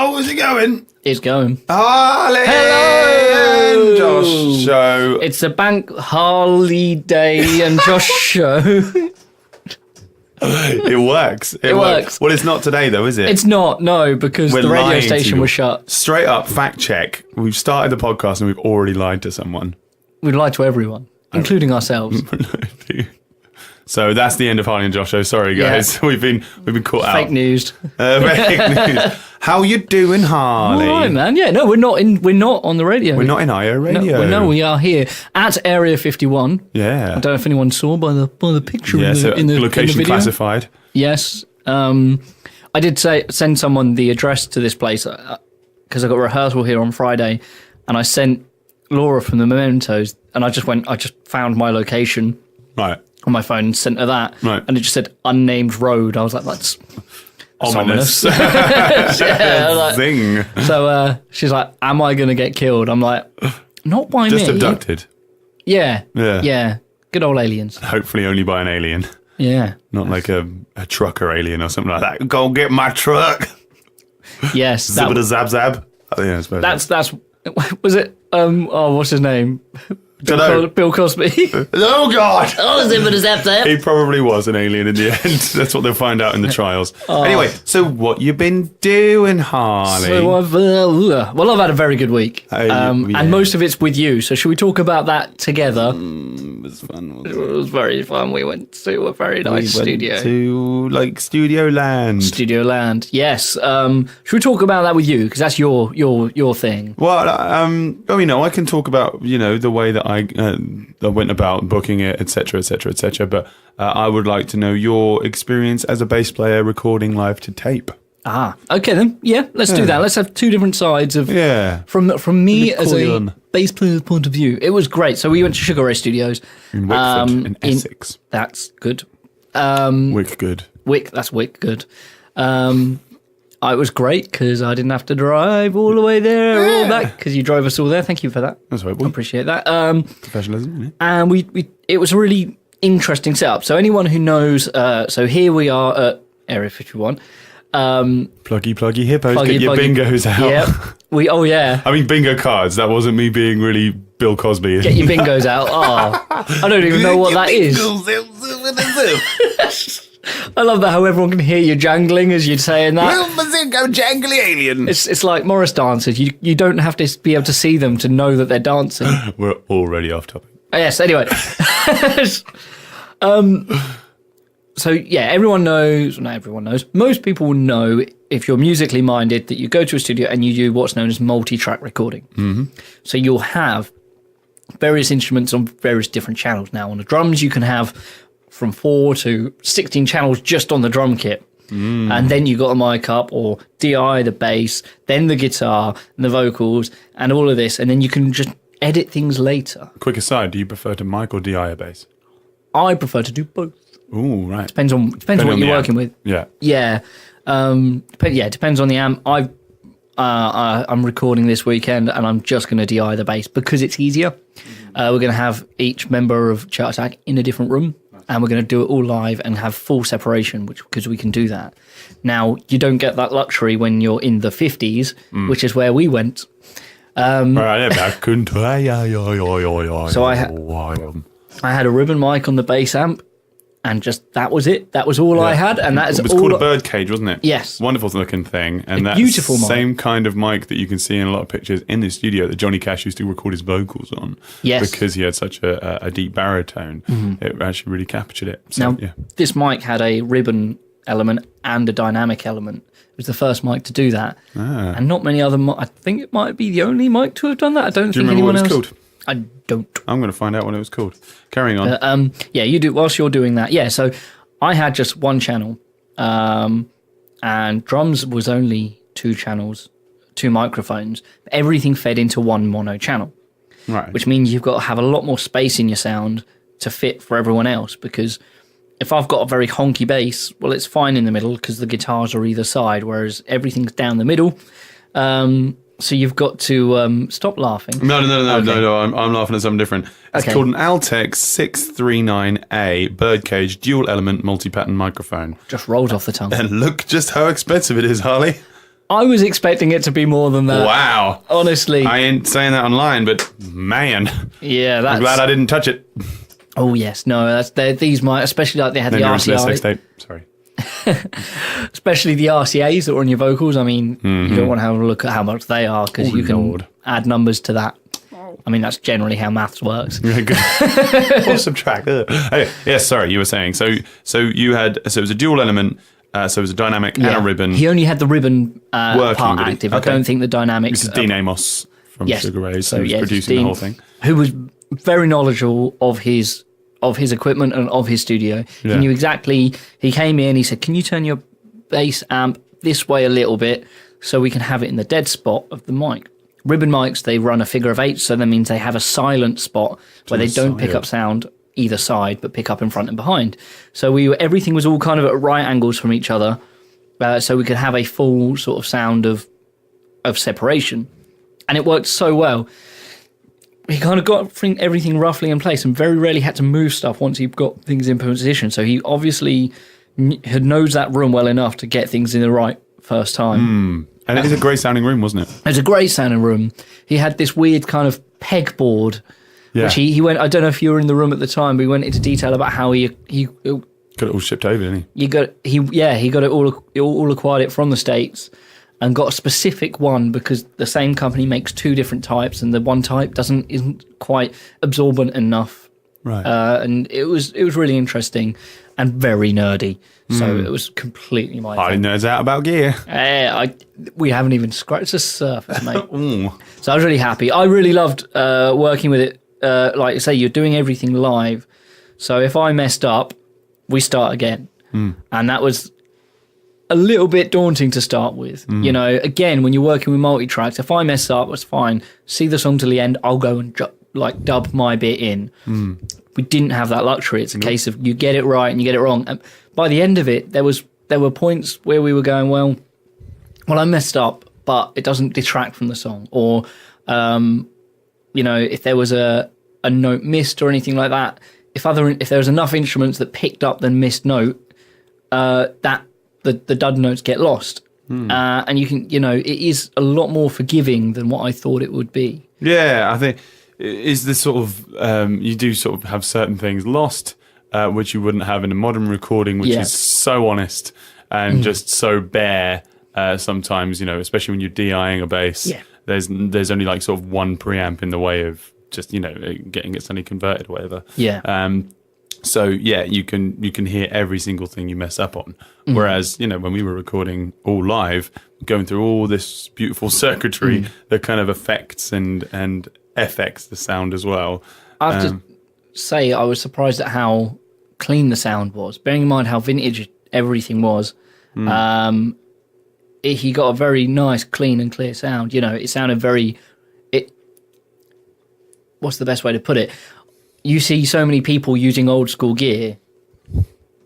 Oh, is it going? It's going. Harley! Hello! And Josh show. It's the Harlry-Day and Josh show. It works. It works. Well, it's not today, though, is it? It's not, no, because the radio station was shut. Straight up, fact check. We've started the podcast and we've already lied to someone. We'd lie to everyone, including ourselves. So that's the end of Harley and Josh show. Sorry, guys. Yeah. We've been caught out. Fake news. Fake news. How you doing, Harley? All right, man. Yeah, no, we're not on the radio. We're not in IO radio. No, we are here at Area 51. Yeah. I don't know if anyone saw by the picture in the location video. Classified. Yes. I did send someone the address to this place because I got rehearsal here on Friday, and I sent Laura from the Mementos, and I just found my location. Right. On my phone and sent her that. Right. And it just said unnamed road. I was like, that's ominous. Zing. So she's like, am I going to get killed? I'm like, not by me. Just abducted. Yeah. Good old aliens. Hopefully only by an alien. Yeah. Not like a trucker alien or something like that. Go get my truck. Yes. Zibba zab zab. Yeah, I suppose that's was it what's his name? Bill Cosby. Oh, God. Oh, zip. He probably was an alien in the end. That's what they'll find out in the trials. Anyway, so what you been doing, Harley? So I've had a very good week. And most of it's with you. So should we talk about that together? It was fun. It was very fun. We went to a very nice studio. To, Studio Land. Studio Land, yes. Should we talk about that with you? Because that's your thing. Well, I can talk about, the way that I went about booking it, etc., etc., etc. But I would like to know your experience as a bass player recording live to tape. Okay then. Yeah, let's do that. Let's have two different sides of from me as a bass player's point of view. It was great. So we went to Sugar Ray Studios in Wickford, in Essex. That's good. Wick good. That's Wick good. It was great because I didn't have to drive all the way there or all back because you drove us all there. Thank you for that. That's right, boy. I appreciate that. Professionalism. Yeah. And it was a really interesting setup. So anyone who knows, so here we are at Area 51. Pluggy hippos, get your bingos out. Yep. I mean bingo cards. That wasn't me being really Bill Cosby. Get your bingos out. I don't even know what that is. I love that how everyone can hear you jangling as you're saying that. Well, Bazingo jangly alien. It's like Morris dancers. You don't have to be able to see them to know that they're dancing. We're already off topic. Yes, anyway. So, yeah, everyone knows, not everyone knows, most people will know if you're musically minded that you go to a studio and you do what's known as multi-track recording. Mm-hmm. So you'll have various instruments on various different channels. Now, on the drums, you can have from 4 to 16 channels just on the drum kit. And then you got a mic up or DI, the bass, then the guitar and the vocals and all of this. And then you can just edit things later. Quick aside, do you prefer to mic or DI a bass? I prefer to do both. Ooh, right. Depends on what you're working with. Yeah. Yeah. It depends on the amp. I'm recording this weekend and I'm just going to DI the bass because it's easier. We're going to have each member of Chart Attack in a different room. And we're going to do it all live and have full separation, because we can do that. Now, you don't get that luxury when you're in the 50s, which is where we went. So I had a ribbon mic on the bass amp, and just that was it. That was all I had, and that is all. It was called a birdcage, wasn't it? Yes. Wonderful looking thing, and that's beautiful the mic. same kind of mic that you can see in a lot of pictures in the studio that Johnny Cash used to record his vocals on. Yes. Because he had such a deep baritone, it actually really captured it. So, now, this mic had a ribbon element and a dynamic element. It was the first mic to do that, and not many other. I think it might be the only mic to have done that. I don't think anyone else. Do you remember what it was called? I don't. I'm going to find out what it was called. Carrying on. You do whilst you're doing that. Yeah, so I had just one channel, and drums was only 2 channels, 2 microphones. Everything fed into one mono channel, right? Which means you've got to have a lot more space in your sound to fit for everyone else. Because if I've got a very honky bass, well, it's fine in the middle because the guitars are either side, whereas everything's down the middle. So you've got to stop laughing. No. I'm laughing at something different. It's called an Altec 639A birdcage dual element multi-pattern microphone. Just rolls off the tongue. And look just how expensive it is, Harley. I was expecting it to be more than that. Wow. Honestly. I ain't saying that online, but man. Yeah, that's... I'm glad I didn't touch it. Oh, yes. No, these might, especially like they had Then the you're into their RCA. sex tape. Sorry. Especially the RCAs that are on your vocals. I mean, you don't want to have a look at how much they are because you can Lord. add numbers to that. I mean, that's generally how maths works. Yeah, good. Or subtract. Okay. Yes, sorry, you were saying. So you had, so it was a dual element, so it was a dynamic and a ribbon. He only had the ribbon part active. Okay. I don't think the dynamics... This is Dean Amos from Sugar Ray, so he's producing the whole thing. Who was very knowledgeable of his equipment and of his studio. Yeah. He knew exactly... He came in, he said, can you turn your bass amp this way a little bit so we can have it in the dead spot of the mic? Ribbon mics, they run a figure of 8, so that means they have a silent spot where they don't pick up sound either side, but pick up in front and behind. So everything was all kind of at right angles from each other, so we could have a full sort of sound of separation. And it worked so well. He kind of got everything roughly in place and very rarely had to move stuff once he got things in position. So he obviously knows that room well enough to get things in the right first time. And it was a great sounding room, wasn't it? It was a great sounding room. He had this weird kind of pegboard, which he went, I don't know if you were in the room at the time, but he went into detail about how he got it all shipped over, didn't he? He got it all acquired it from the States and got a specific one because the same company makes 2 different types and the one type isn't quite absorbent enough. Right. And it was really interesting and very nerdy. So it was completely my I thing. nerds out about gear. We haven't even scratched the surface, mate. So I was really happy. I really loved working with it. Like I say, you're doing everything live. So if I messed up, we start again. And that was a little bit daunting to start with. You know, again, when you're working with multi-tracks, if I mess up, it's fine. See the song till the end, I'll go and dub my bit in. We didn't have that luxury. It's a case of you get it right and you get it wrong. And by the end of it, there were points where we were going, well, I messed up, but it doesn't detract from the song. Or, you know, if there was a note missed or anything like that, if there was enough instruments that picked up the missed note, that the dud notes get lost. And you can, you know, it is a lot more forgiving than what I thought it would be. Yeah, I think is the sort of you do sort of have certain things lost, which you wouldn't have in a modern recording, which is so honest and just so bare. Sometimes, you know, especially when you're DIing a bass, there's only like sort of one preamp in the way of just, you know, getting it suddenly converted or whatever. So yeah, you can hear every single thing you mess up on. Whereas, you know, when we were recording all live, going through all this beautiful circuitry that kind of affects and FX the sound as well. I have to say, I was surprised at how clean the sound was. Bearing in mind how vintage everything was, he got a very nice, clean and clear sound. You know, it sounded very... What's the best way to put it? You see so many people using old school gear,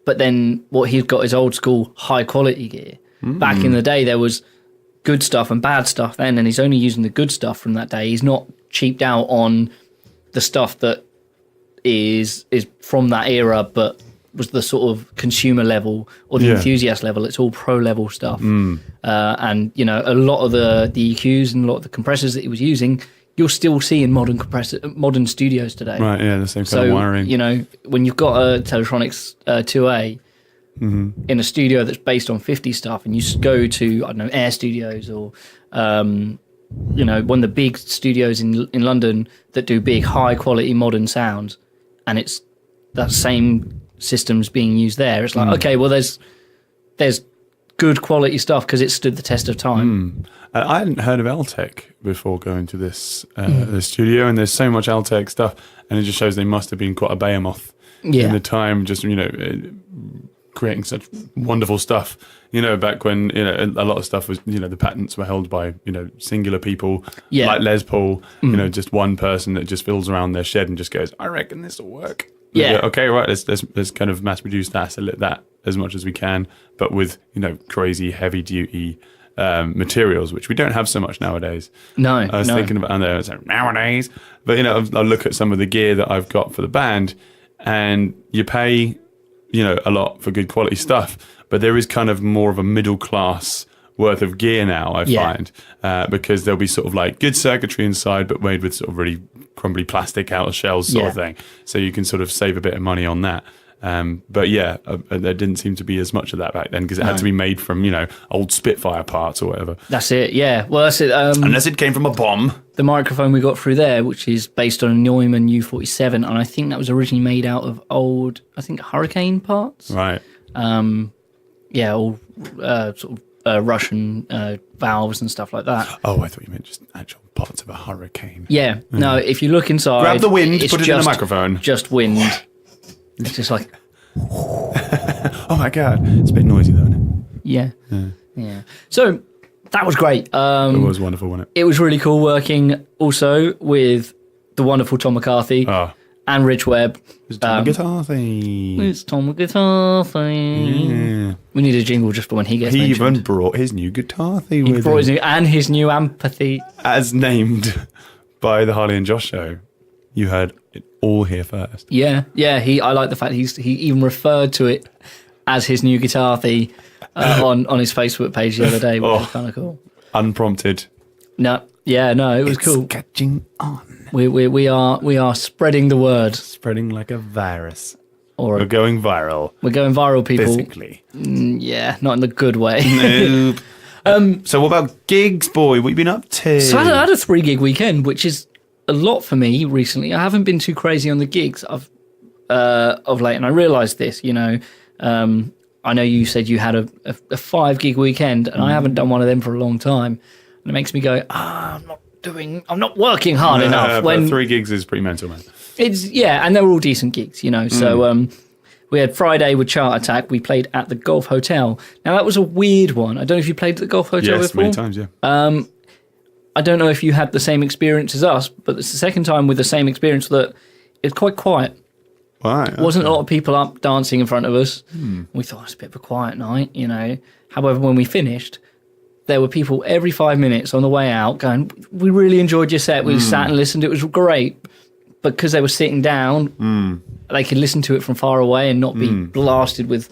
but then what he's got is old school high quality gear. Back in the day, there was good stuff and bad stuff then, and he's only using the good stuff from that day. He's not cheaped out on the stuff that is from that era, but was the sort of consumer level or the enthusiast level. It's all pro level stuff. And, you know, a lot of the EQs and a lot of the compressors that he was using, you'll still see in modern studios today. Right, yeah, the same kind of wiring. You know, when you've got a Teletronics 2A in a studio that's based on 50 stuff and you go to, I don't know, Air Studios or, you know, one of the big studios in London that do big, high-quality modern sounds, and it's that same system's being used there. It's like, okay, well, there's good quality stuff because it stood the test of time. I hadn't heard of Altec before going to this studio, and there's so much Altec stuff, and it just shows they must have been quite a behemoth in the time, just, you know, creating such wonderful stuff, you know, back when, you know, a lot of stuff was, you know, the patents were held by, you know, singular people like Les Paul, you know, just one person that just fills around their shed and just goes, I reckon this will work. Go, okay, right, let's kind of mass produce that as much as we can, but with, you know, crazy heavy duty materials, which we don't have so much nowadays. I was thinking about nowadays, but, you know, I look at some of the gear that I've got for the band, and you pay, you know, a lot for good quality stuff, but there is kind of more of a middle class worth of gear now, I Yeah. find, because there'll be sort of like good circuitry inside, but made with sort of really crumbly plastic outer shells sort of Yeah. thing. So you can sort of save a bit of money on that. But yeah, there didn't seem to be as much of that back then because it had to be made from, old Spitfire parts or whatever. That's it. Yeah. Well, that's it. Unless it came from a bomb. The microphone we got through there, which is based on a Neumann U47, and I think that was originally made out of old, Hurricane parts. Right. Yeah, all sort of Russian valves and stuff like that. Oh, I thought you meant just actual parts of a hurricane. Yeah. No, if you look inside, Grab the wind, it's put it in a microphone. Just wind. It's just like, Oh my God. It's a bit noisy though, isn't yeah. So that was great. it? It was wonderful, wasn't it? It was really cool working also with the wonderful Tom McCarthy Oh, and Rich Webb. it's Tom Guitarthy. It's Tom Guitarthy. Yeah. We need a jingle just for when he gets He mentioned. even brought his new Guitarthy He with brought his him. new, and his new empathy. As named by the Harley and Josh show. You heard it all here first. Yeah. I like the fact he even referred to it as his new Guitarthy on his Facebook page the other day, which was kind of cool. Unprompted. No, it was cool. It's catching on. We are spreading the word, Spreading like a virus. or We're going viral. we're going viral, people. Physically. Yeah, not in the good way. Nope. So what about gigs, boy? What you been up to? So I had a 3-gig weekend, which is a lot for me recently. I haven't been too crazy on the gigs of late, and I realised this. I know you said you had a 5-gig weekend, and I haven't done one of them for a long time, and it makes me go, I'm not working hard enough. But 3 gigs is pretty mental, man. And they were all decent gigs, So we had Friday with Chart Attack. We played at the Golf Hotel. Now that was a weird one. I don't know if you played at the Golf Hotel Yes, before. many times, yeah. I don't know if you had the same experience as us, but it's the second time with the same experience that it's quite quiet. Right. Wasn't a lot of people up dancing in front of us. We thought it's a bit of a quiet night, However, when we finished, there were people every 5 minutes on the way out going, we really enjoyed your set. We sat and listened. It was great. Because they were sitting down, they could listen to it from far away and not be blasted with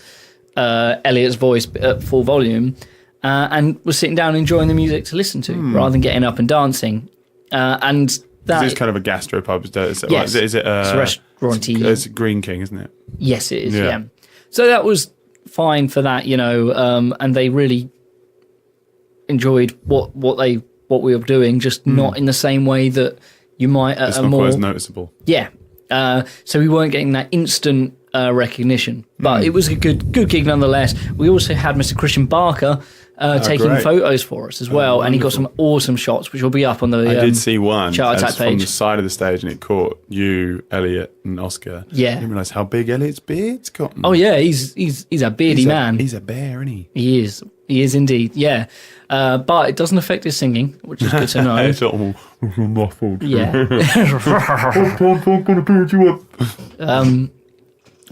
Elliot's voice at full volume. And was sitting down enjoying the music to listen to rather than getting up and dancing. And that It's kind of a gastropub. Is it, Yes. is it it's a restaurant-y. It's Green King, isn't it? Yes, it is. Yeah. Yeah. So that was fine for that, and they really enjoyed what we were doing, just not in the same way that you might at It's a not more quite as noticeable. yeah. So we weren't getting that instant recognition, but it was a good gig nonetheless. We also had Mr. Christian Barker taking great. photos for us as well, and he got some awesome shots, which will be up on the. I did see one Chart as Attack from the page. side of the stage, and it caught you, Elliot, and Oscar. Yeah. I didn't realise how big Elliot's beard's got. Oh yeah, he's a beardy man. He's a bear, isn't he? He is indeed. Yeah, but it doesn't affect his singing, which is good to know. It's all muffled. Yeah. I'm gonna beard you up.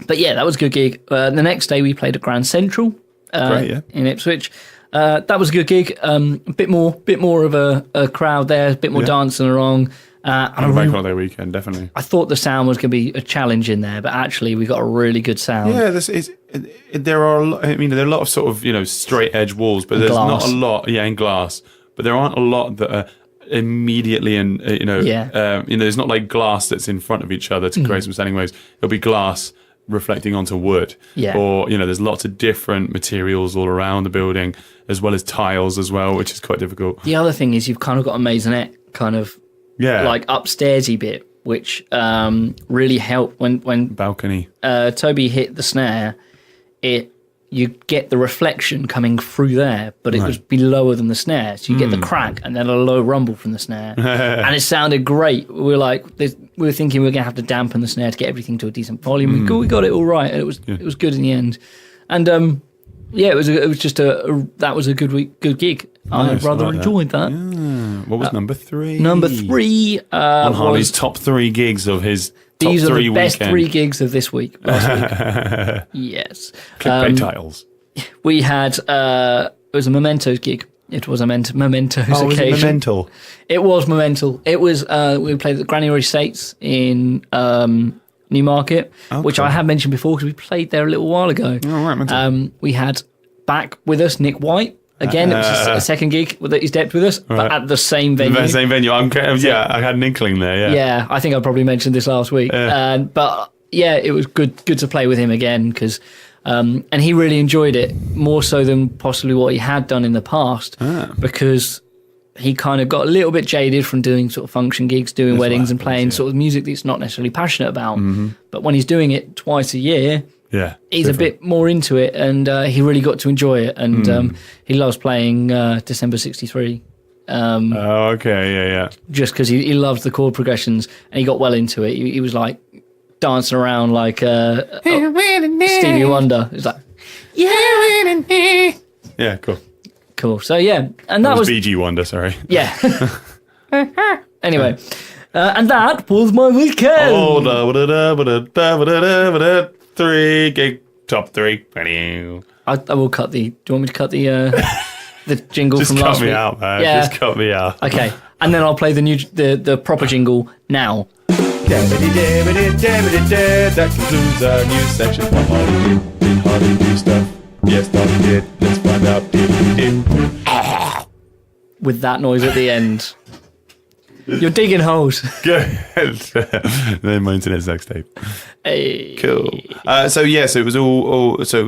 But yeah, that was a good gig. The next day we played at Grand Central Great, yeah. in Ipswich. That was a good gig. A bit more of a crowd there, a bit more Yeah. dancing along. And On a bank holiday weekend, definitely. I thought the sound was going to be a challenge in there, but actually we got a really good sound. Yeah, there are a lot, there are a lot of sort of, straight edge walls, but there's glass. not a lot, in glass, but there aren't a lot that are immediately and, there's not like glass that's in front of each other to create some standing waves. It'll be glass reflecting onto wood. Yeah. Or, there's lots of different materials all around the building, as well as tiles as well, which is quite difficult. The other thing is you've kind of got a maisonette kind of Yeah. like upstairsy bit, which really helped when balcony. Toby hit the snare. You get the reflection coming through there, but it was be lower than the snare, so you get the crack and then a low rumble from the snare, and it sounded great. We were thinking we were gonna have to dampen the snare to get everything to a decent volume. We got it all right, and it was good in the end. And it was a good gig. I Nice, rather I like that. enjoyed that. Yeah. What was number 3? Number 3 on Harley's was top 3 gigs of his top these are 3 the best weekend. 3 gigs of this week. Last week. Yes. Clickbait titles. We had it was a Mementos gig. It was a Mementos Oh, was it occasion. Memento? It was Memental. It was we played at the Granary Estates in Newmarket, which I have mentioned before because we played there a little while ago. Oh, right, Memento. We had back with us Nick White, Again, it was just a second gig that he's decked with us, but at the same venue. The same venue. I had an inkling there. Yeah. Yeah, I think I probably mentioned this last week. But yeah, it was good to play with him again because, and he really enjoyed it more so than possibly what he had done in the past because he kind of got a little bit jaded from doing sort of function gigs, doing weddings and playing sort of music that he's not necessarily passionate about. But when he's doing it twice a year, he's a bit more into it, and he really got to enjoy it. And he loves playing December '63. Just because he loves the chord progressions, and he got well into it. He was like dancing around like Stevie Wonder. It's like, yeah, cool. So yeah, and that was BG Wonder. Sorry. Yeah. Anyway, and that was my weekend. 3 gig top 3. I will cut the. Do you want me to cut the jingle Just from last week? Just cut me out, man. Yeah. Just cut me out. Okay, and then I'll play the proper jingle now. That concludes our news section. Did Harley do stuff? Yes, Harley did. Let's find out. Did he did? With that noise at the end. You're digging holes. Good. Then my internet sex tape. Hey. Cool. So it was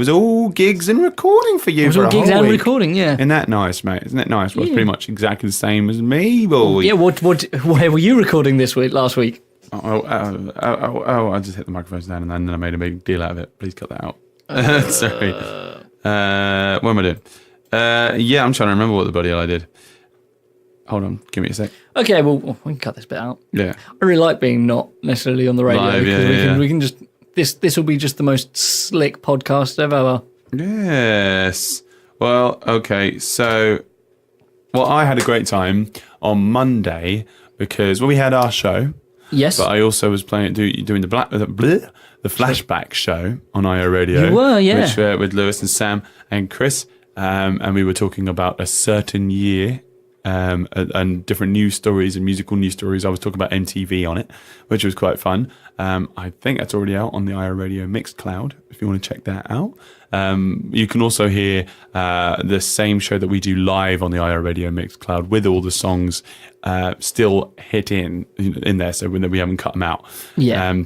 all gigs and recording for you. It was all gigs and recording, yeah. Isn't that nice, mate? Isn't that nice? Well, it's pretty much exactly the same as me, boy. Yeah. Where were you recording last week? I just hit the microphones down and then I made a big deal out of it. Please cut that out. Sorry. What am I doing? I'm trying to remember what the bloody hell I did. Hold on, give me a sec. Okay, well, we can cut this bit out. Yeah. I really like being not necessarily on the radio live, because we can just this will be just the most slick podcast ever. Yes. Well, okay. So, I had a great time on Monday because we had our show. Yes. But I also was doing the flashback show on IO Radio. You were, yeah. Which, with Lewis and Sam and Chris, and we were talking about a certain year. And different news stories and musical news stories. I was talking about MTV on it, which was quite fun. I think that's already out on the IO Radio Mixcloud, if you want to check that out. You can also hear the same show that we do live on the IO Radio Mixcloud with all the songs still hit in there, so we haven't cut them out. Yeah.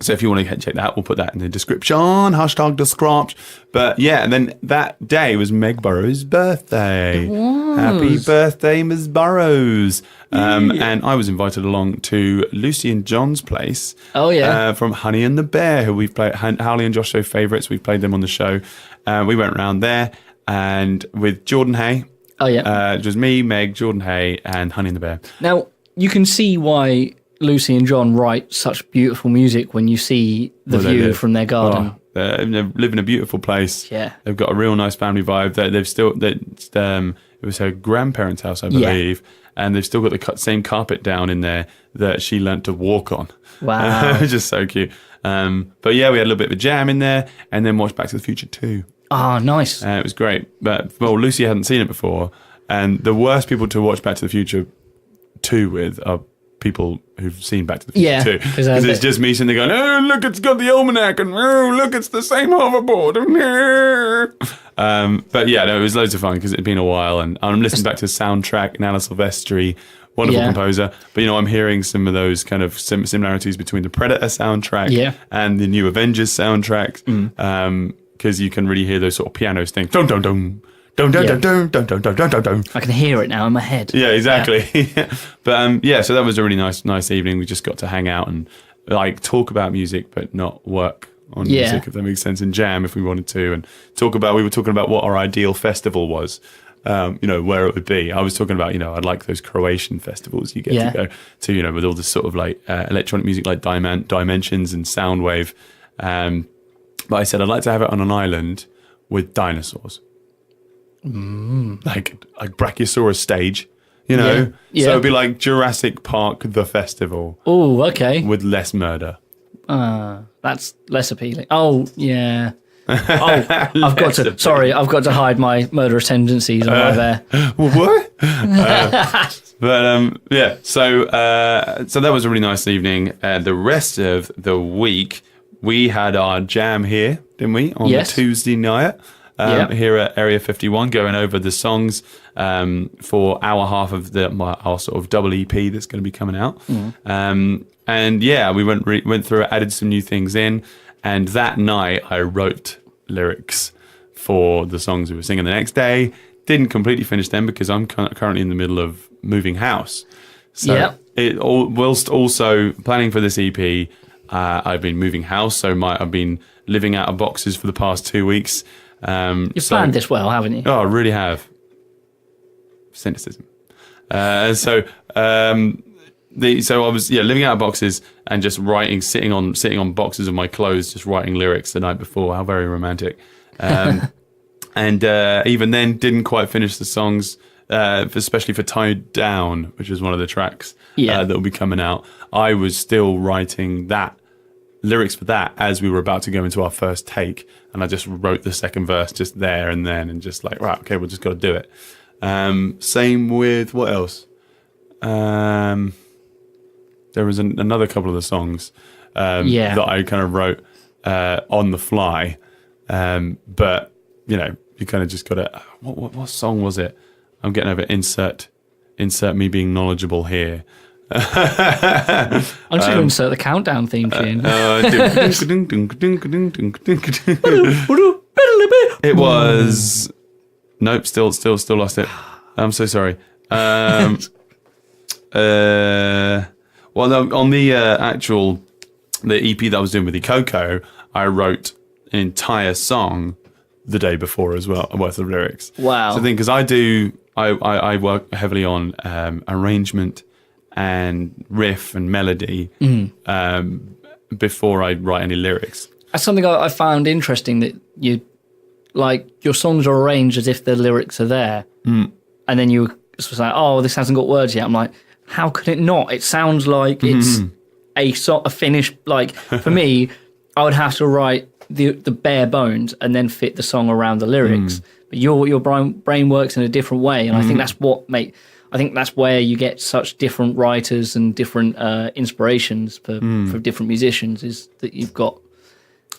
So if you want to check that, we'll put that in the description. #descript. But yeah, and then that day was Meg Burrows' birthday. Happy birthday, Ms. Burrows. And I was invited along to Lucy and John's place. Oh, yeah. From Honey and the Bear, who we've played, Harley and Josh show favourites. We've played them on the show. We went around there and with Jordan Hay. Oh, yeah. It was me, Meg, Jordan Hay, and Honey and the Bear. Now, you can see why Lucy and John write such beautiful music when you see the view from their garden. They live in a beautiful place. Yeah. They've got a real nice family vibe. It was her grandparents' house, I believe, and they've still got the same carpet down in there that she learnt to walk on. Wow. Just so cute. But yeah, we had a little bit of a jam in there and then watched Back to the Future 2. Ah, nice. It was great. But, Lucy hadn't seen it before, and the worst people to watch Back to the Future 2 with are people who've seen Back to the Future 2. Because it's just me sitting there going, oh, look, it's got the almanac, and oh, look, it's the same hoverboard. But yeah, no, it was loads of fun because it had been a while, and I'm listening back to the soundtrack, Nala Silvestri, wonderful composer. But, I'm hearing some of those kind of similarities between the Predator soundtrack and the new Avengers soundtracks, because you can really hear those sort of pianos things. Dun, dun, dun. Dun, dun, dun, dun, dun, dun, dun, dun, dun. I can hear it now in my head. Yeah, exactly. Yeah. But so that was a really nice evening. We just got to hang out and talk about music, but not work on music, if that makes sense, and jam if we wanted to, and we were talking about what our ideal festival was. Where it would be. I was talking about, I'd like those Croatian festivals you get to go to, with all this sort of electronic music like Dimensions and Soundwave. But I said I'd like to have it on an island with dinosaurs. Like Brachiosaurus stage, So it'd be like Jurassic Park, the festival. Oh, okay. With less murder. That's less appealing. Oh, yeah. I've got to hide my murderous tendencies on my there. What? So that was a really nice evening. The rest of the week, we had our jam here, didn't we? On the Tuesday night. here at Area 51, going over the songs for our half of our sort of double EP that's going to be coming out. And yeah, we went through it, added some new things in, and that night I wrote lyrics for the songs we were singing the next day. Didn't completely finish them because I'm currently in the middle of moving house. So whilst also planning for this EP, I've been moving house, so I've been living out of boxes for the past 2 weeks. You've planned this well, haven't you? Oh, I really have. Cynicism. So I was living out of boxes and just writing, sitting on boxes of my clothes, just writing lyrics the night before. How very romantic. And even then, didn't quite finish the songs, especially for Tied Down, which is one of the tracks that will be coming out. I was still writing lyrics for that as we were about to go into our first take, and I just wrote the second verse just there and then, and just like, right, okay, we've just got to do it. Same with what else? There was another couple of the songs that I kind of wrote on the fly, but you kind of just got to. What song was it? I'm getting over insert me being knowledgeable here. I'm just going to insert the countdown theme tune. It was nope. Still lost it. I'm so sorry. Well, no, on the the EP that I was doing with the Coco, I wrote an entire song the day before as well, worth of lyrics. Wow. So the thing, because I work heavily on arrangement and riff and melody before I write any lyrics. That's something I found interesting, that your songs are arranged as if the lyrics are there, and then you was like, oh, this hasn't got words yet. I'm like, how could it not? It sounds like it's a finished. Like for me, I would have to write the bare bones and then fit the song around the lyrics. But your brain works in a different way, and I think that's I think that's where you get such different writers and different inspirations for different musicians, is that you've got.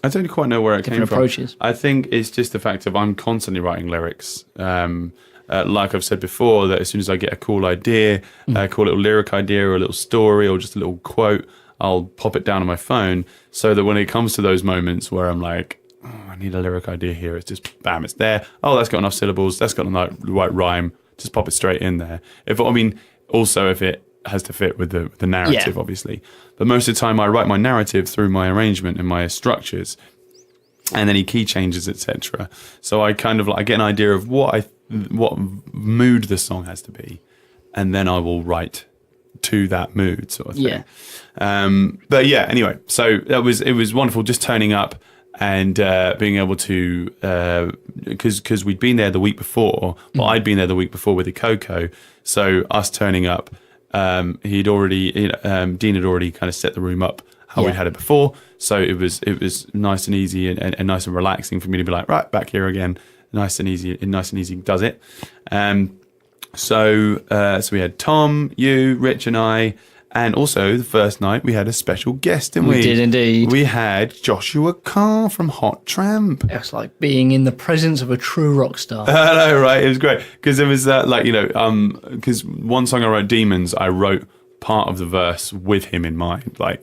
I don't quite know where it came from. Approaches. I think it's just the fact of I'm constantly writing lyrics. Like I've said before, that as soon as I get a cool idea, a cool little lyric idea or a little story or just a little quote, I'll pop it down on my phone, so that when it comes to those moments where I'm like, oh, I need a lyric idea here, it's just bam, it's there. Oh, that's got enough syllables, that's got the right rhyme, just pop it straight in there. Also if it has to fit with the narrative, obviously. But most of the time I write my narrative through my arrangement and my structures and any key changes, etc. So I kind of I get an idea of what mood the song has to be, and then I will write to that mood, sort of thing. But yeah, anyway, so it was wonderful just turning up and being able to, because we'd been there the week before, but I'd been there the week before with the Coco, so us turning up, Dean had already kind of set the room up how we'd had it before, so it was nice and easy and nice and relaxing for me to be like, right, back here again, nice and easy does it. So we had Tom, you, Rich, and I, and also the first night we had a special guest, didn't we? We did indeed. We had Joshua Carr from Hot Tramp. It was like being in the presence of a true rock star. I know, right? It was great because it was because one song I wrote, Demons, I wrote part of the verse with him in mind. I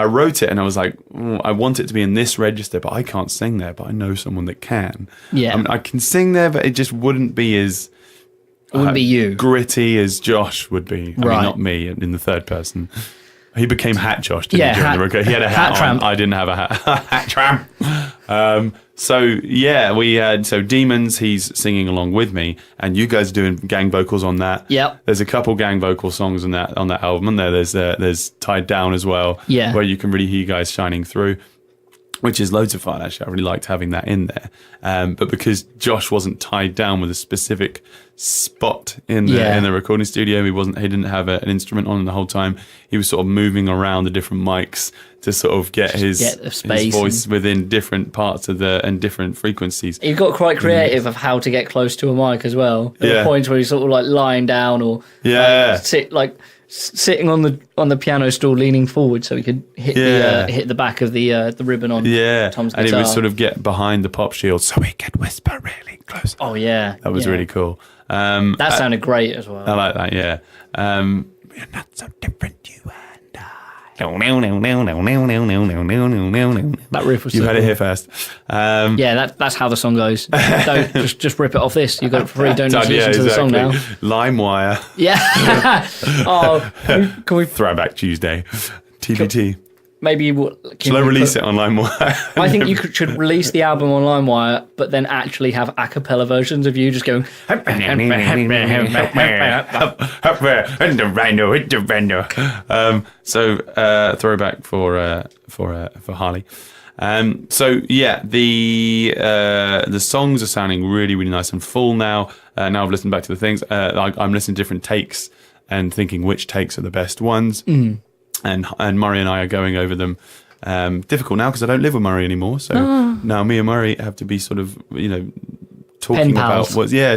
wrote it and I was like, I want it to be in this register, but I can't sing there, but I know someone that can. Yeah. I can sing there, but it just wouldn't be as be you. Gritty as Josh would be. I mean, not me in the third person. He became Hat Josh, didn't he? During the record? He had a hat on. Tramp. I didn't have a hat. Hat Tramp. We had Demons, he's singing along with me, and you guys are doing gang vocals on that. Yep. There's a couple gang vocal songs on that album, and there's Tied Down as well, where you can really hear you guys shining through, which is loads of fun, actually. I really liked having that in there. But because Josh wasn't tied down with a specific spot in the recording studio, he didn't have an instrument on the whole time. He was sort of moving around the different mics to sort of get his voice within different parts of and different frequencies. He got quite creative of how to get close to a mic as well. There were points where he's sort of like lying down or sitting on the piano stool, leaning forward, so he could hit the back of the ribbon on Tom's guitar. And he would sort of get behind the pop shield so he could whisper really close. Oh yeah, that was really cool. That sounded great as well. I like that. Yeah, we're not so different, you and I. That riff was. You so heard cool. it here first. That's how the song goes. Don't just rip it off this. You got it for free. Don't need to listen to the song now. LimeWire. Yeah. Can we Throwback Tuesday. TBT. maybe? Shall I release it on LimeWire? I think you should release the album on LimeWire, but then actually have a cappella versions of you just going. So throwback for Harley. The songs are sounding really, really nice and full now. Now I've listened back to the things. I'm listening to different takes and thinking which takes are the best ones. And Murray and I are going over them. Difficult now because I don't live with Murray anymore. So now me and Murray have to be sort of, talking about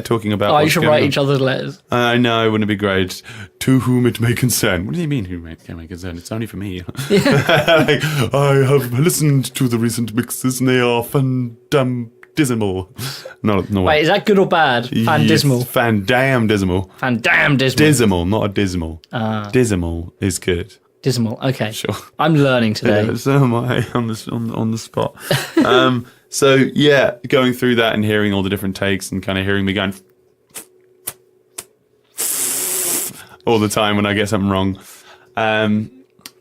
talking about. Oh, you should write each other's letters. I know, wouldn't it be great? To whom it may concern. What do you mean, who may concern? It's only for me. I have listened to the recent mixes and they are dismal. No, Wait, is that good or bad? Dismal. Fan-damn dismal. Fan-damn dismal. Dismal, not a dismal. Dismal is good. Dismal. Okay. Sure. I'm learning today. Yeah, so am I on the spot. Going through that and hearing all the different takes and kind of hearing me going all the time when I get something wrong. And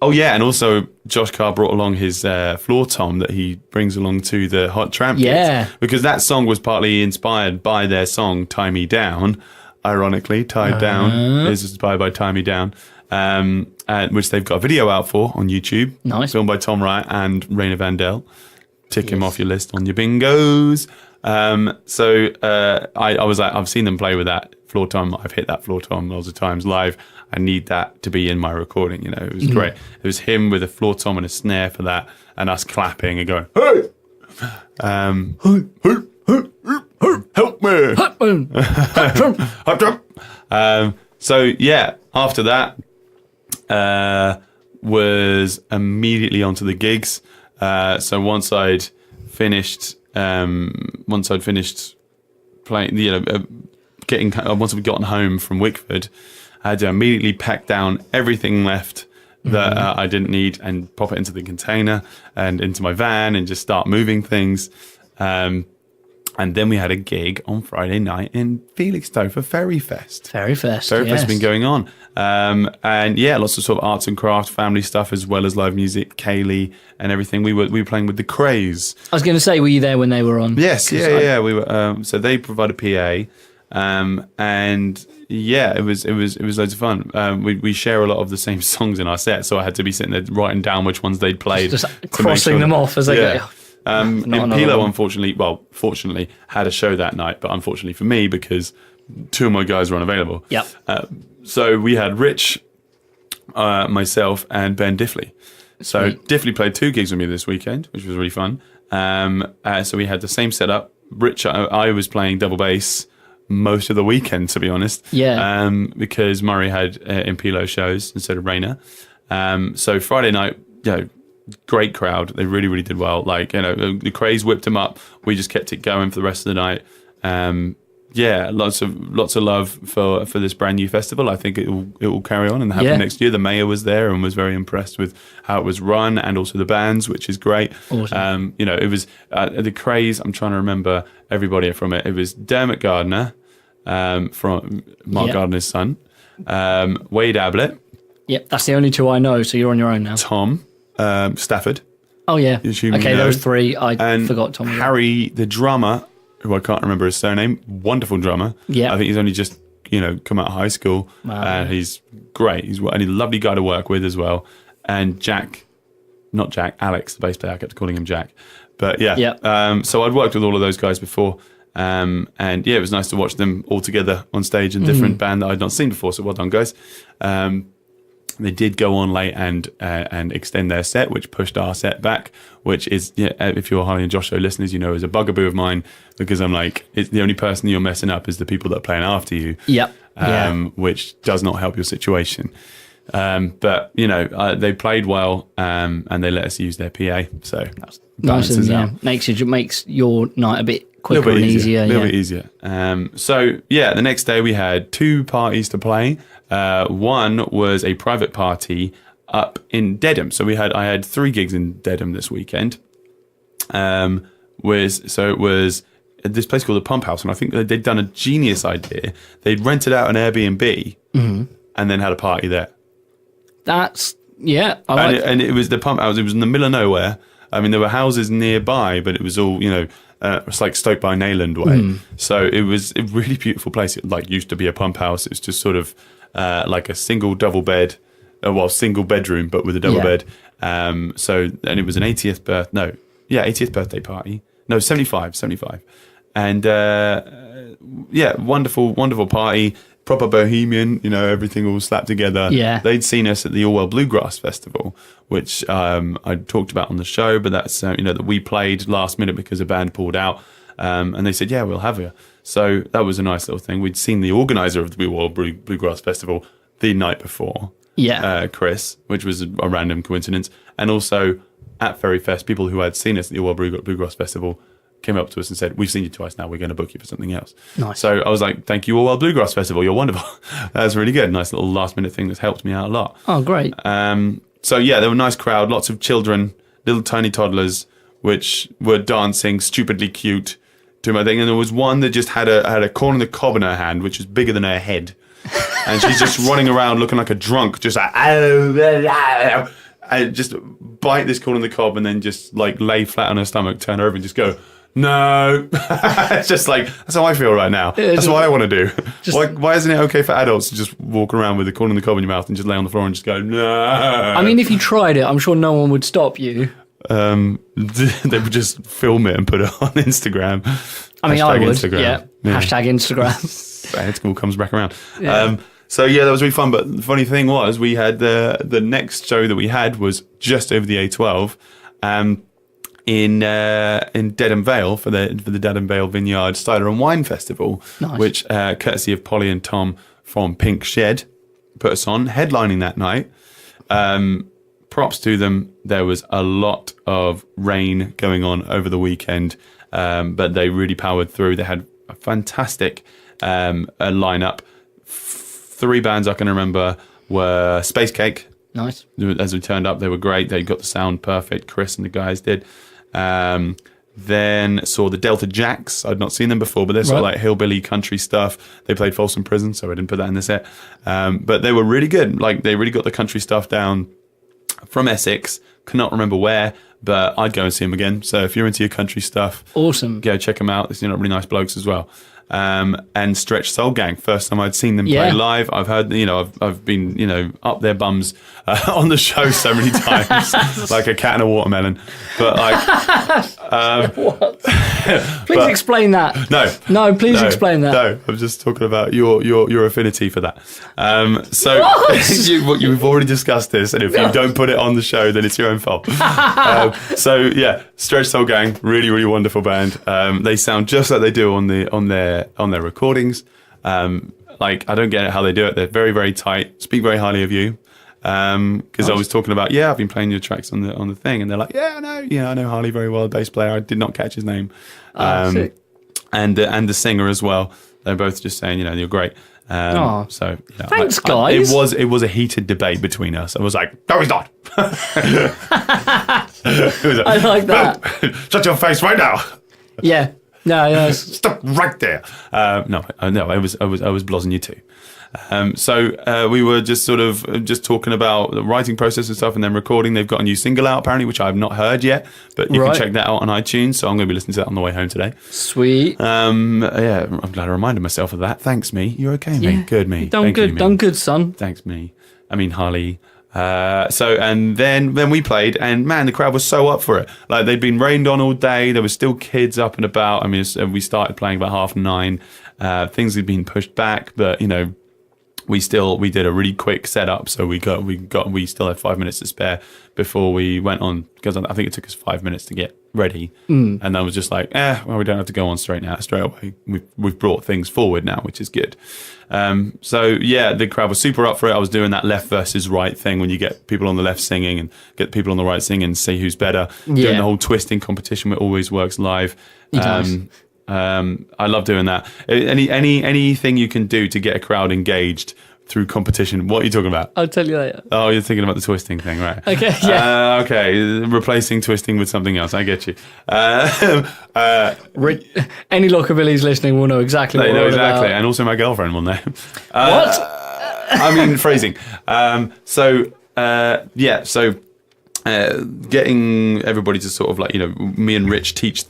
also Josh Carr brought along his floor tom that he brings along to the Hot Tramp gigs, because that song was partly inspired by their song Tie Me Down. Ironically, Tied Down is inspired by Tie Me Down. Which they've got a video out for on YouTube. Nice. Filmed by Tom Wright and Raina Vandell. Tick him off your list on your bingos. I was like, I've seen them play with that floor tom. I've hit that floor tom lots of times live. I need that to be in my recording. It was great. It was him with a floor tom and a snare for that, and us clapping and going, hey! Help me! Hot Tramp! After that, was immediately onto the gigs. So once I'd finished playing, once we'd gotten home from Wickford, I had to immediately pack down everything left that I didn't need and pop it into the container and into my van and just start moving things. And then we had a gig on Friday night in Felixstowe for Ferry Fest. Ferry Fest has been going on. Lots of sort of arts and craft, family stuff, as well as live music, Kaylee and everything. We were playing with the Craze. I was going to say, were you there when they were on? Yes, yeah. We were. So they provided PA, it was loads of fun. We share a lot of the same songs in our set, so I had to be sitting there writing down which ones they'd played, just crossing them off as they go. Impilo, fortunately, had a show that night, but unfortunately for me, because two of my guys were unavailable. Yep. So we had Rich, myself, and Ben Diffley. So Sweet. Diffley played 2 gigs with me this weekend, which was really fun. So we had the same setup. Rich, I was playing double bass most of the weekend, to be honest. Yeah. Because Murray had Impilo shows instead of Raina. So Friday night, great crowd. They really, really did well. The Craze whipped them up. We just kept it going for the rest of the night. Lots of love for this brand new festival. I think it will carry on and happen next year. The mayor was there and was very impressed with how it was run and also the bands, which is great. Awesome. It was the Craze. I'm trying to remember everybody from it. It was Dermot Gardner, from Mark Gardner's son, Wade Ablett. Yep, that's the only 2 I know. So you're on your own now. Tom Stafford. Oh yeah. Okay, those 3. I forgot Tom. Harry, the drummer, who I can't remember his surname. Wonderful drummer. Yeah. I think he's only just come out of high school. Wow. He's great. He's a lovely guy to work with as well. And Alex, the bass player. I kept calling him Jack. But yeah. Yep. So I'd worked with all of those guys before. It was nice to watch them all together on stage in different band that I'd not seen before. So well done, guys. They did go on late and extend their set, which pushed our set back, which is, if you're Harley and Josh Show listeners, is a bugaboo of mine, because I'm like, it's the only person you're messing up is the people that are playing after you. Yep. Which does not help your situation. But they played well, and they let us use their PA. So Nice, balances and out. makes your night a bit quicker and easier. A little bit easier. The next day we had 2 parties to play. One was a private party up in Dedham. So I had 3 gigs in Dedham this weekend. It was this place called the Pump House, and I think they'd done a genius idea. They'd rented out an Airbnb and then had a party there. That's and it was the Pump House. It was in the middle of nowhere. I mean, there were houses nearby, but it was all it's like Stoke by Nayland way. So it was a really beautiful place. It used to be a pump house. It was just sort of like a single double bed, single bedroom, but with a double bed. And it was an 80th birthday party. No, 75. And wonderful party. Proper bohemian, everything all slapped together. Yeah. They'd seen us at the Orwell Bluegrass Festival, which I talked about on the show, but that's, that we played last minute because a band pulled out. And they said, yeah, we'll have you. So that was a nice little thing. We'd seen the organizer of the Orwell Bluegrass Festival the night before, Chris, which was a random coincidence. And also at Ferry Fest, people who had seen us at the Orwell Bluegrass Festival came up to us and said, we've seen you twice now, we're going to book you for something else. Nice. So I was like, thank you, Orwell Bluegrass Festival, you're wonderful. That's really good. Nice little last minute thing that's helped me out a lot. Oh, great. There were a nice crowd, lots of children, little tiny toddlers, which were dancing stupidly cute to my thing. And there was one that just had a corn on the cob in her hand, which is bigger than her head. And she's just running around looking like a drunk, just like, and just bite this corn on the cob and then just lay flat on her stomach, turn her over and just go, no. It's just that's how I feel right now. That's what I want to do. Why isn't it okay for adults to just walk around with a corn on the cob in your mouth and just lay on the floor and just go, no? I mean, if you tried it, I'm sure no one would stop you. They would just film it and put it on Instagram. I mean, I would. Instagram. Yeah. Hashtag Instagram. It all comes back around. Yeah. That was really fun. But the funny thing was, we had the next show that we had was just over the A12. In Dedham Vale for the Dedham Vale Vineyard Cider and Wine Festival, nice. Which courtesy of Polly and Tom from Pink Shed put us on, headlining that night. Props to them. There was a lot of rain going on over the weekend, but they really powered through. They had a fantastic lineup. 3 bands I can remember were Space Cake. Nice. As we turned up, they were great. They got the sound perfect. Chris and the guys did. Then saw the Delta Jacks. I'd not seen them before, but they're sort of hillbilly country stuff. They played Folsom Prison, so I didn't put that in the set. But they were really good. They really got the country stuff down from Essex. Cannot remember where, but I'd go and see them again. So if you're into your country stuff, awesome. Go check them out. They're really nice blokes as well. And Stretch Soul Gang. First time I'd seen them play live. I've heard, I've been, up their bums on the show so many times, like a cat and a watermelon. But what? Please explain that. No, please explain that. No, I'm just talking about your affinity for that. You've already discussed this, and if you don't put it on the show, then it's your own fault. Stretch Soul Gang, really, really wonderful band. They sound just like they do on their recordings. I don't get how they do it. They're very, very tight. Speak very highly of you. Because I was talking about, I've been playing your tracks on the thing, and they're like, I know Harley very well, the bass player. I did not catch his name. Sick. And the singer as well. They're both just saying, you're great. Thanks, guys. It was a heated debate between us. I was like, no, he's not. I like that. Shut your face right now. Yeah. No. Stop right there. No, I was blozzing you too. We were just sort of just talking about the writing process and stuff, and then recording. They've got a new single out apparently, which I have not heard yet, but you can check that out on iTunes. So I'm going to be listening to that on the way home today. Sweet. I'm glad I reminded myself of that. Thanks, me. You're okay, mate. Yeah. Good, me. Done good, son. Thanks, me. I mean, Harley. And then we played, and man, the crowd was so up for it. They'd been rained on all day. There were still kids up and about. I mean, we started playing about 9:30. Things had been pushed back, but we did a really quick setup, so we still had 5 minutes to spare before we went on, because I think it took us 5 minutes to get ready, and then I was just like, well, we don't have to go on straight away. We've brought things forward now, which is good. So yeah, the crowd was super up for it. I was doing that left versus right thing when you get people on the left singing and get people on the right singing and see who's better. Doing the whole twisting competition, which always works live. I love doing that. Anything you can do to get a crowd engaged through competition. What are you talking about? I'll tell you later. Oh, you're thinking about the twisting thing, right? Okay, yeah. Okay, replacing twisting with something else. I get you. Any Lockerbillies listening will know exactly what we're exactly, about. and also my girlfriend will know. What? I mean, phrasing. Getting everybody to sort of like, me and Rich teach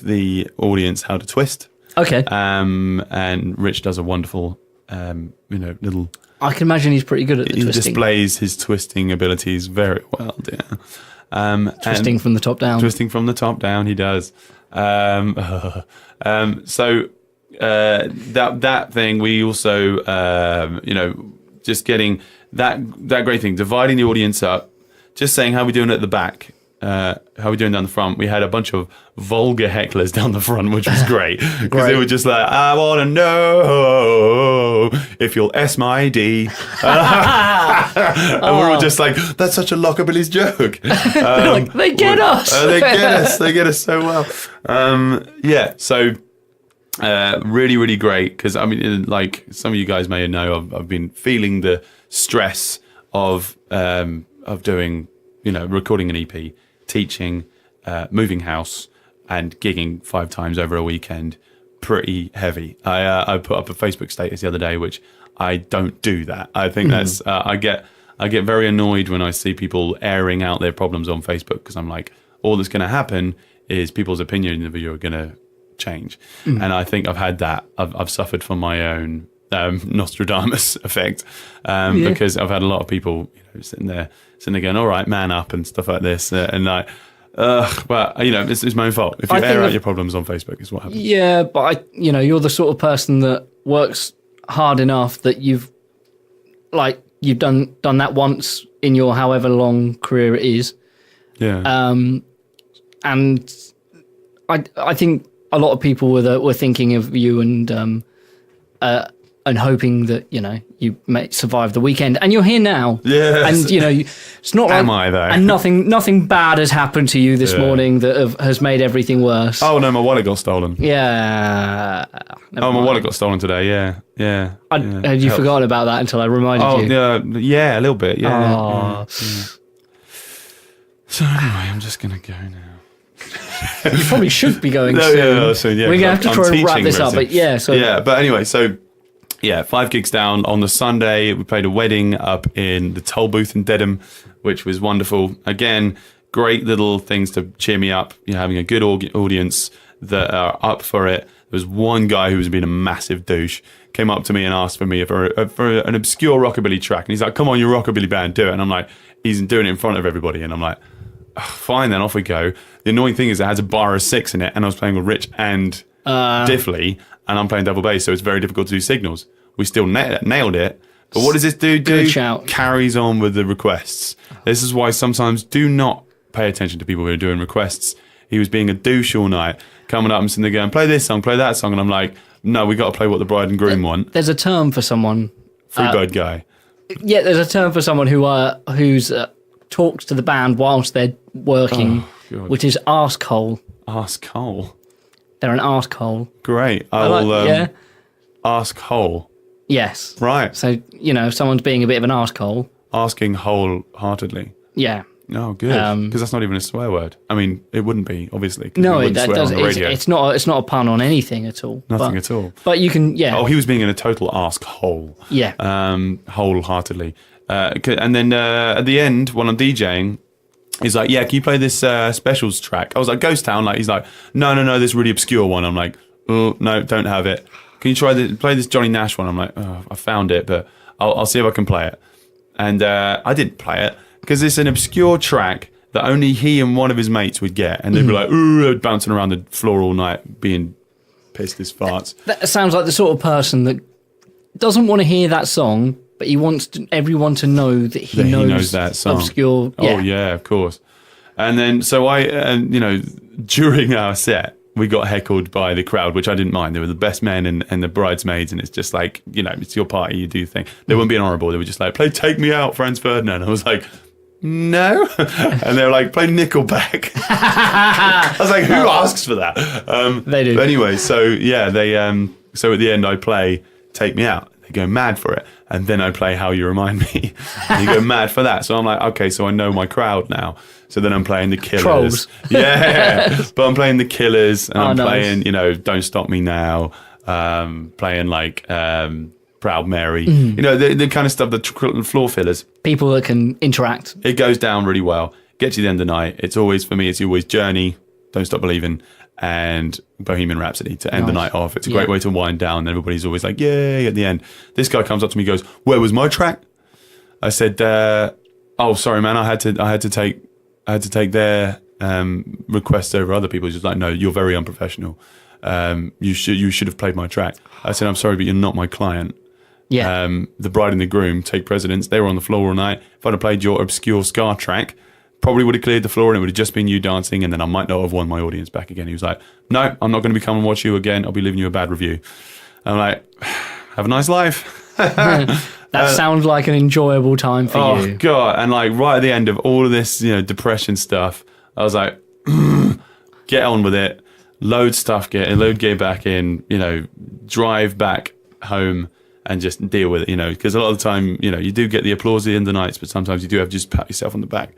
the audience how to twist. Okay. And Rich does a wonderful, little. I can imagine he's pretty good at the he twisting. displays his twisting abilities very well, dear. Twisting from the top down. Twisting from the top down, he does. That thing, we also, just getting that great thing, dividing the audience up, just saying how we're doing at the back. How we doing down the front? We had a bunch of vulgar hecklers down the front, which was great because they were just like, "I want to know if you'll S my D," and we're all just like, "That's such a Lockerbillies joke." Like, they get us. They get us. They get us so well. So really, really great because I mean, like some of you guys may know, I've been feeling the stress of doing, recording an EP. Teaching, moving house, and gigging 5 times over a weekend, pretty heavy. I put up a Facebook status the other day, which I don't do that. I think that's I get very annoyed when I see people airing out their problems on Facebook because I'm like, all that's going to happen is people's opinion of you are going to change, and I think I've had that. I've suffered from my own Nostradamus effect because I've had a lot of people sitting there going, all right, man up and stuff like this, and like but it's my own fault if you air out your problems on Facebook is what happens. Yeah, but you're the sort of person that works hard enough that you've done that once in your however long career it is. And I think a lot of people were thinking of you and hoping that you may survive the weekend, and you're here now. Yes. And it's not. Am I though? And nothing bad has happened to you this morning that has made everything worse. Oh no, my wallet got stolen. Yeah. My wallet got stolen today. Yeah. Had you forgotten about that until I reminded you? Oh yeah, a little bit. Yeah. Oh. So anyway, I'm just gonna go now. You probably should be going soon. We're gonna have to try and wrap this up, but but anyway, so. Yeah, 5 gigs down. On the Sunday, we played a wedding up in the toll booth in Dedham, which was wonderful. Again, great little things to cheer me up. You're having a good audience that are up for it. There was one guy who was being a massive douche, came up to me and asked for me for an obscure rockabilly track. And he's like, come on, you're a rockabilly band, do it. And I'm like, he's doing it in front of everybody. And I'm like, oh, fine, then off we go. The annoying thing is it has a bar of 6 in it, and I was playing with Rich and Diffley, and I'm playing double bass, so it's very difficult to do signals. We still nailed it. But what does this dude do? Good shout. Carries on with the requests. This is why sometimes do not pay attention to people who are doing requests. He was being a douche all night, coming up and sitting there going, play this song, play that song. And I'm like, no, we got to play what the bride and groom want. There's a term for someone. Freebird guy. Yeah, there's a term for someone who's talks to the band whilst they're working, which is arsehole. Arsehole. They're an arsehole. Great. I'll arsehole. Yes. Right. So, if someone's being a bit of an arsehole. Asking wholeheartedly. Yeah. Oh, good. Because that's not even a swear word. I mean, it wouldn't be, obviously. No, that doesn't. It's not a pun on anything at all. Nothing at all. But you can, Oh, he was being in a total asshole. Yeah. Wholeheartedly. And then at the end, when I'm DJing, he's like, yeah, can you play this specials track? I was like, Ghost Town. He's like, no, this really obscure one. I'm like, oh, no, don't have it. Can you play this Johnny Nash one? I'm like, oh, I found it, but I'll see if I can play it. And I didn't play it because it's an obscure track that only he and one of his mates would get. And they'd be like, ooh, bouncing around the floor all night, being pissed as farts. That sounds like the sort of person that doesn't want to hear that song, but he wants everyone to know that he knows that song. Obscure. Oh yeah, of course. And then so during our set, we got heckled by the crowd, which I didn't mind. They were the best men and the bridesmaids, and it's just like, it's your party, you do your thing. They weren't being honourable. They were just like, play Take Me Out, Franz Ferdinand. I was like, no. And they were like, play Nickelback. I was like, who asks for that? They do. But anyway, so yeah, so at the end I play Take Me Out. They go mad for it. And then I play How You Remind Me. And you go mad for that. So I'm like, okay, so I know my crowd now. So then I'm playing the Killers. Trolls. Yeah. But I'm playing the Killers, and I'm nice. playing, Don't Stop Me Now. Playing like Proud Mary. The kind of stuff, the floor fillers. People that can interact. It goes down really well. Gets you to the end of the night. It's always Journey, Don't Stop Believing, and Bohemian Rhapsody to end the night off. It's a great way to wind down. Everybody's always like, yay, at the end. This guy comes up to me and goes, where was my track? I said, oh, sorry, man, I had to take their requests over other people's. He's like, no, you're very unprofessional. You should have played my track. I said, I'm sorry, but you're not my client. Yeah. The bride and the groom take precedence. They were on the floor all night. If I'd have played your obscure ska track, probably would have cleared the floor and it would have just been you dancing, and then I might not have won my audience back again. He was like, no, I'm not going to be coming and watch you again. I'll be leaving you a bad review. I'm like, have a nice life. That sounds like an enjoyable time for you. Oh, God. And like right at the end of all of this, depression stuff, I was like, get on with it. Load gear back in, drive back home and just deal with it, because a lot of the time, you do get the applause at the end of the nights, but sometimes you do have to just pat yourself on the back.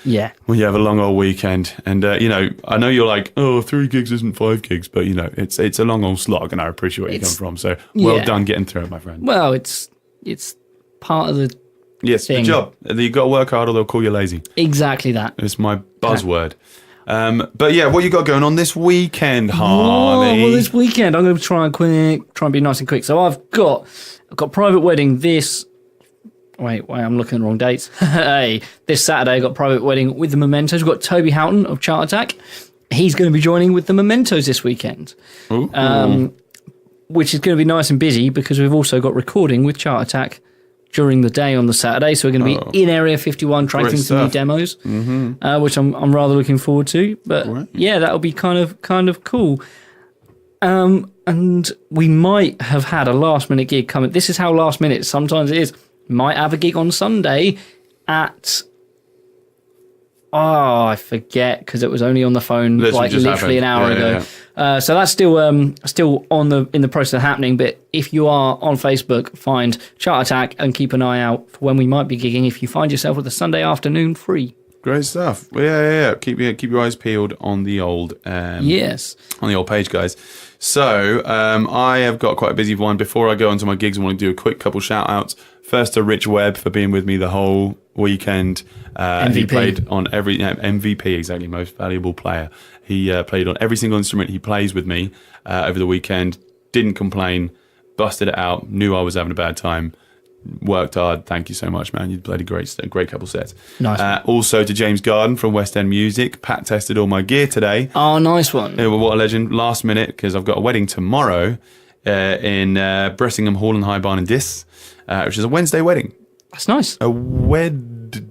Yeah. When you have a long old weekend. And, I know you're like, 3 gigs isn't 5 gigs, but, it's a long old slog, and I appreciate where you come from. So well done getting through it, my friend. Well, it's part of the the thing. job. You've got to work hard or they'll call you lazy. Exactly that. It's my buzzword. But yeah, what you got going on this weekend, Harley? Well, this weekend I'm going to try and be nice and quick. So I've got private wedding this. Wait, I'm looking at the wrong dates. Hey, this Saturday I got private wedding with the Mementos. We've got Toby Houghton of Chart Attack. He's going to be joining with the Mementos this weekend, which is going to be nice and busy because we've also got recording with Chart Attack during the day on the Saturday. So we're going to be in Area 51 trying some new demos, which I'm rather looking forward to. But yeah, that'll be kind of cool. And we might have had a last minute gig coming. This is how last minute sometimes it is. Might have a gig on Sunday at... Oh, I forget because it was only on the phone literally an hour ago. Yeah. So that's still in the process of happening. But if you are on Facebook, find Chart Attack and keep an eye out for when we might be gigging. If you find yourself with a Sunday afternoon free, great stuff. Yeah. Keep your eyes peeled on the old on the old page, guys. So I have got quite a busy one. Before I go onto my gigs, I want to do a quick couple shout outs. First to Rich Webb for being with me the whole weekend. MVP. He played on every MVP, exactly, most valuable player. He played on every single instrument he plays with me over the weekend. Didn't complain, busted it out, knew I was having a bad time, worked hard. Thank you so much, man. You played a great couple sets. Nice. Also to James Garden from West End Music. Pat tested all my gear today. Oh, nice one. What a legend. Last minute, because I've got a wedding tomorrow in Bressingham Hall and High Barn and Diss, which is a Wednesday wedding. That's nice. A wedding.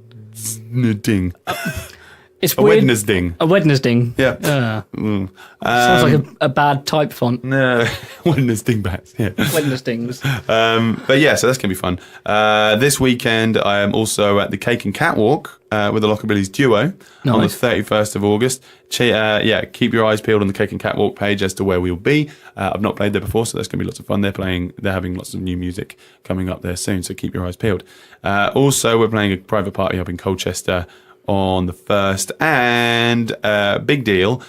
It's a weird. Wednesding. A Wednesding. Yeah. Sounds like a bad type font. No, Wednesding bats. Yeah. Wednesdings. But yeah, so that's going to be fun. This weekend, I am also at the Cake and Catwalk with the Lockerbillies duo on the 31st of August. Keep your eyes peeled on the Cake and Catwalk page as to where we'll be. I've not played there before, so that's going to be lots of fun. They're having lots of new music coming up there soon, so keep your eyes peeled. Also, we're playing a private party up in Colchester on the 1st, and big deal,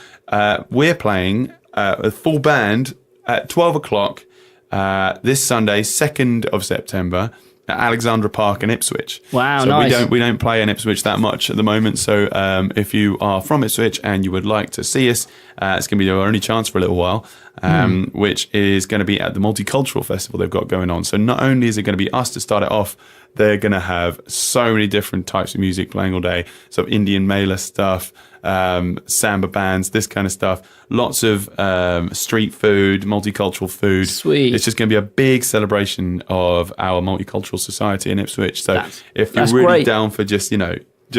we're playing a full band at 12 o'clock this Sunday, 2nd of September, at Alexandra Park in Ipswich. Wow, so nice. We don't play in Ipswich that much at the moment, so if you are from Ipswich and you would like to see us, it's going to be your only chance for a little while. which is going to be at the Multicultural Festival they've got going on. So not only is it going to be us to start it off, they're going to have so many different types of music playing all day. So Indian Mela stuff, samba bands, this kind of stuff. Lots of street food, multicultural food. Sweet. It's just going to be a big celebration of our multicultural society in Ipswich. So if you're that's really great. down for just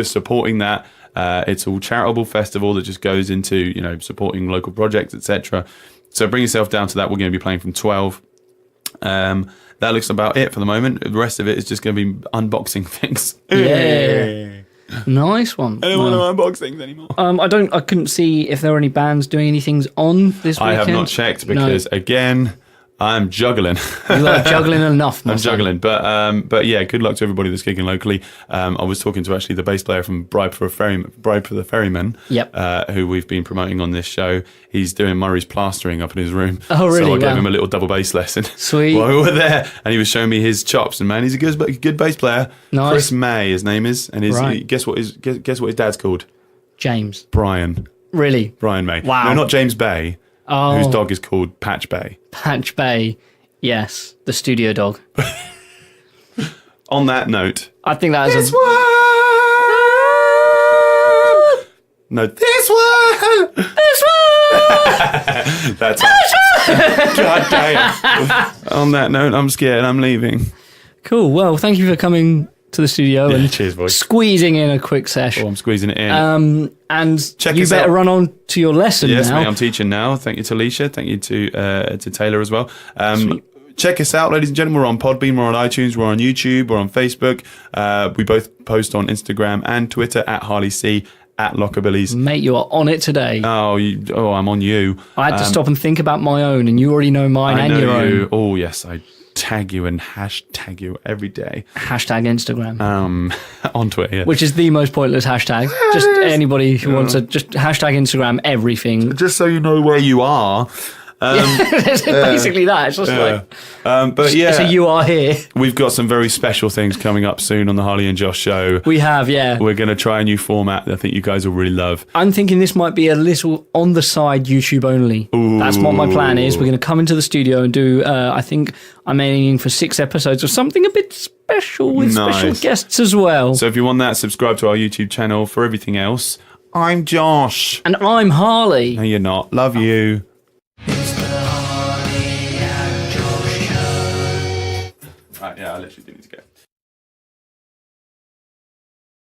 supporting that, it's all charitable festival that just goes into supporting local projects, etc. So bring yourself down to that. We're going to be playing from 12. That looks about it for the moment. The rest of it is just going to be unboxing things. Yeah. Nice one. I don't want to unbox things anymore. I couldn't see if there were any bands doing any things on this weekend. I have not checked because again, I'm juggling. You are juggling enough, I'm juggling, but yeah, good luck to everybody that's gigging locally. I was talking to actually the bass player from Bribe for the Ferryman, who we've been promoting on this show. He's doing Murray's plastering up in his room. Oh, really? So I gave him a little double bass lesson. Sweet. While we were there, and he was showing me his chops. And man, he's a good bass player. Nice. Chris May, his name is, and Right. guess what his dad's called? James. Brian. Really? Brian May. Wow. No, not James Bay. Oh. Whose dog is called Patch Bay. Patch Bay. Yes, the studio dog. On that note, I think that is this one. No, this one. This one. That's God damn. On that note, I'm scared. I'm leaving. Cool. Well, thank you for coming to the studio and cheers, boys. squeezing in a quick sesh. Oh, I'm squeezing it in. And Check you us better out. run on to your lesson Yes, now. mate, I'm teaching now. Thank you to Alicia. Thank you to Taylor as well. Check us out, ladies and gentlemen. We're on Podbean, we're on iTunes, we're on YouTube, we're on Facebook. We both post on Instagram and Twitter at HARLRY-C, at Lockerbillies. Mate, you are on it today. I'm on you. I had to stop and think about my own, and you already know mine I and know your you. own. Oh, yes, I tag you and hashtag you every day. Hashtag Instagram. On Twitter, yeah. Which is the most pointless hashtag. Just anybody who wants to just hashtag Instagram everything. Just so you know where you are. It's basically that. It's just like, But yeah, so you are here. we've got some very special things coming up soon on the Harley and Josh show. We have, yeah. We're going to try a new format that I think you guys will really love. I'm thinking this might be a little on the side YouTube only. Ooh. That's what my plan is. We're going to come into the studio and do, I think I'm aiming for 6 episodes of something a bit special with special Nice. guests as well. So if you want that, subscribe to our YouTube channel. For everything else, I'm Josh. And I'm Harley. No, you're not. Love you. It's the Harley and Josh Show. Right, yeah, I literally do need to go.